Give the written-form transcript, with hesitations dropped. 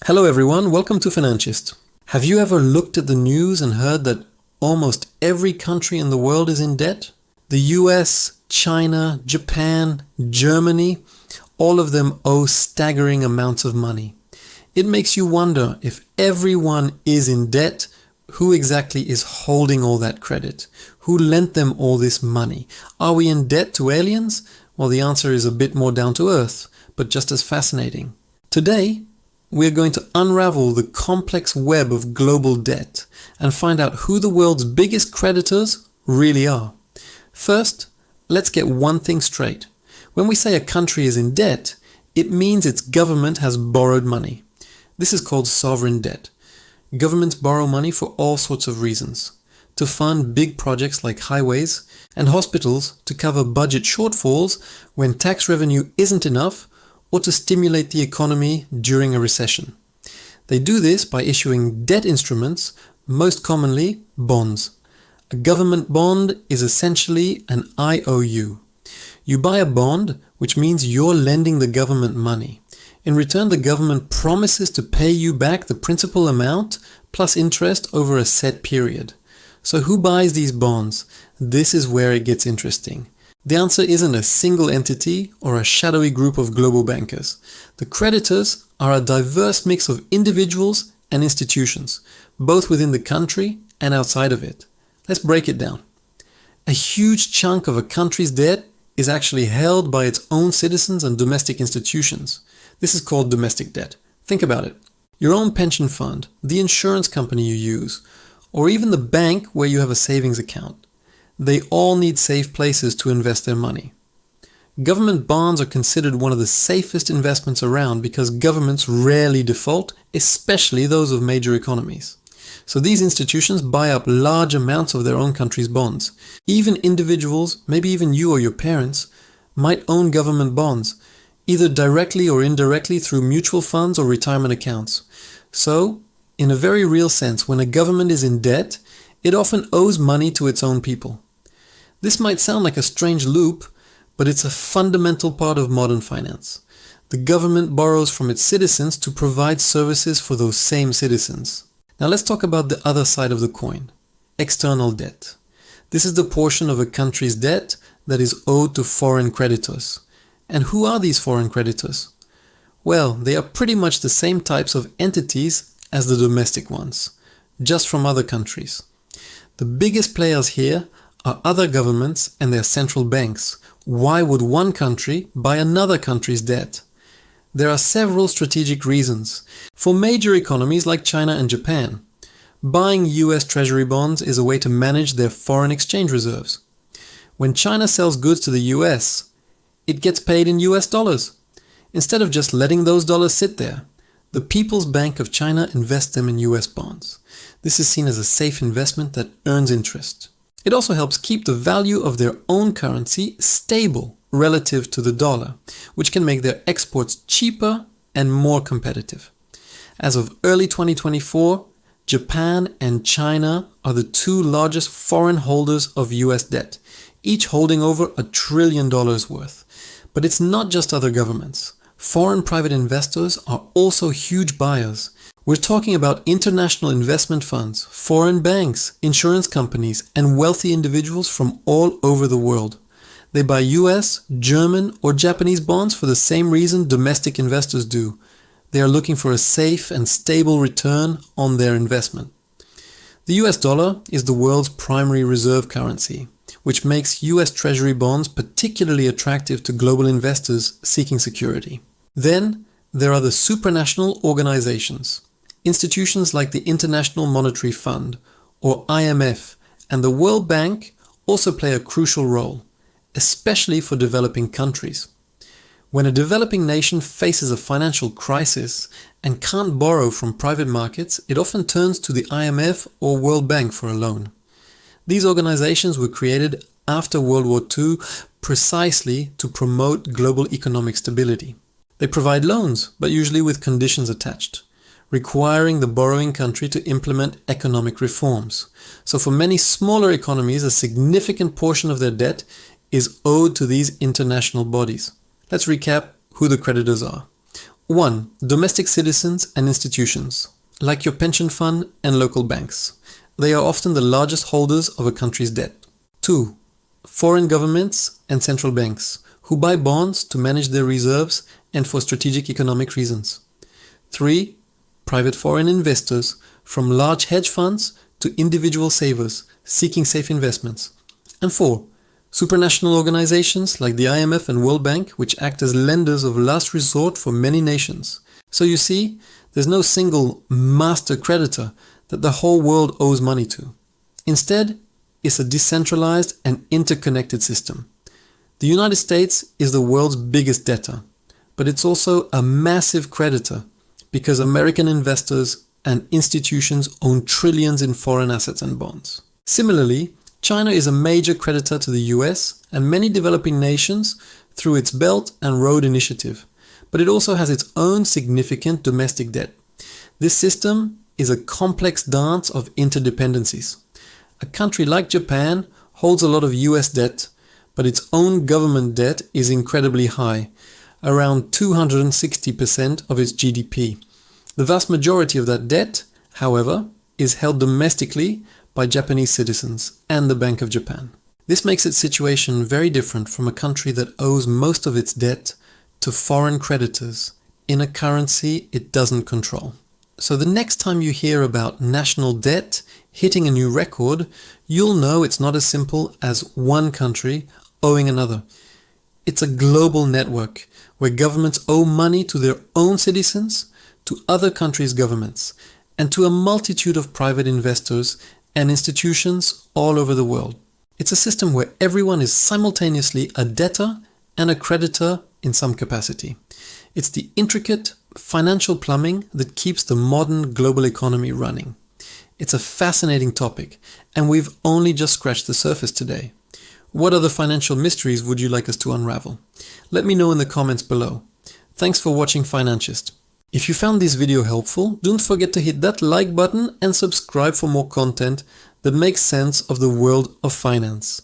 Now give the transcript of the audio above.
Hello everyone, welcome to Financhist. Have you ever looked at the news and heard that almost every country in the world is in debt? The US, China, Japan, Germany, all of them owe staggering amounts of money. It makes you wonder, if everyone is in debt, who exactly is holding all that credit? Who lent them all this money? Are we in debt to aliens? Well, the answer is a bit more down to earth, but just as fascinating. Today, we're going to unravel the complex web of global debt and find out who the world's biggest creditors really are. First, let's get one thing straight. When we say a country is in debt, it means its government has borrowed money. This is called sovereign debt. Governments borrow money for all sorts of reasons. To fund big projects like highways, and hospitals to cover budget shortfalls when tax revenue isn't enough, or to stimulate the economy during a recession. They do this by issuing debt instruments, most commonly bonds. A government bond is essentially an IOU. You buy a bond, which means you're lending the government money. In return, the government promises to pay you back the principal amount plus interest over a set period. So who buys these bonds? This is where it gets interesting. The answer isn't a single entity or a shadowy group of global bankers. The creditors are a diverse mix of individuals and institutions, both within the country and outside of it. Let's break it down. A huge chunk of a country's debt is actually held by its own citizens and domestic institutions. This is called domestic debt. Think about it. Your own pension fund, the insurance company you use, or even the bank where you have a savings account. They all need safe places to invest their money. Government bonds are considered one of the safest investments around because governments rarely default, especially those of major economies. So these institutions buy up large amounts of their own country's bonds. Even individuals, maybe even you or your parents, might own government bonds, either directly or indirectly through mutual funds or retirement accounts. So, in a very real sense, when a government is in debt, it often owes money to its own people. This might sound like a strange loop, but it's a fundamental part of modern finance. The government borrows from its citizens to provide services for those same citizens. Now let's talk about the other side of the coin, external debt. This is the portion of a country's debt that is owed to foreign creditors. And who are these foreign creditors? Well, they are pretty much the same types of entities as the domestic ones, just from other countries. The biggest players here are other governments and their central banks. Why would one country buy another country's debt? There are several strategic reasons. For major economies like China and Japan, buying US Treasury bonds is a way to manage their foreign exchange reserves. When China sells goods to the US, it gets paid in US dollars. Instead of just letting those dollars sit there, the People's Bank of China invests them in US bonds. This is seen as a safe investment that earns interest. It also helps keep the value of their own currency stable relative to the dollar, which can make their exports cheaper and more competitive. As of early 2024, Japan and China are the two largest foreign holders of US debt, each holding over $1 trillion worth. But it's not just other governments. Foreign private investors are also huge buyers. We're talking about international investment funds, foreign banks, insurance companies, and wealthy individuals from all over the world. They buy US, German, or Japanese bonds for the same reason domestic investors do. They are looking for a safe and stable return on their investment. The US dollar is the world's primary reserve currency, which makes US Treasury bonds particularly attractive to global investors seeking security. Then, there are the supranational organizations. Institutions like the International Monetary Fund, or IMF, and the World Bank also play a crucial role, especially for developing countries. When a developing nation faces a financial crisis and can't borrow from private markets, it often turns to the IMF or World Bank for a loan. These organizations were created after World War II precisely to promote global economic stability. They provide loans, but usually with conditions attached, requiring the borrowing country to implement economic reforms. So for many smaller economies, a significant portion of their debt is owed to these international bodies. Let's recap who the creditors are. 1. Domestic citizens and institutions, like your pension fund and local banks. They are often the largest holders of a country's debt. 2. Foreign governments and central banks, who buy bonds to manage their reserves and for strategic economic reasons. 3. Private foreign investors, from large hedge funds to individual savers seeking safe investments. And 4. Supranational organizations like the IMF and World Bank, which act as lenders of last resort for many nations. So you see, there's no single master creditor that the whole world owes money to. Instead, it's a decentralized and interconnected system. The United States is the world's biggest debtor, but it's also a massive creditor because American investors and institutions own trillions in foreign assets and bonds. Similarly, China is a major creditor to the US and many developing nations through its Belt and Road Initiative, but it also has its own significant domestic debt. This system is a complex dance of interdependencies. A country like Japan holds a lot of US debt, but its own government debt is incredibly high, around 260% of its GDP. The vast majority of that debt, however, is held domestically by Japanese citizens and the Bank of Japan. This makes its situation very different from a country that owes most of its debt to foreign creditors in a currency it doesn't control. So the next time you hear about national debt hitting a new record, you'll know it's not as simple as one country owing another. It's a global network where governments owe money to their own citizens, to other countries' governments, and to a multitude of private investors and institutions all over the world. It's a system where everyone is simultaneously a debtor and a creditor in some capacity. It's the intricate financial plumbing that keeps the modern global economy running. It's a fascinating topic, and we've only just scratched the surface today. What other financial mysteries would you like us to unravel? Let me know in the comments below. Thanks for watching Financhist. If you found this video helpful, don't forget to hit that like button and subscribe for more content that makes sense of the world of finance.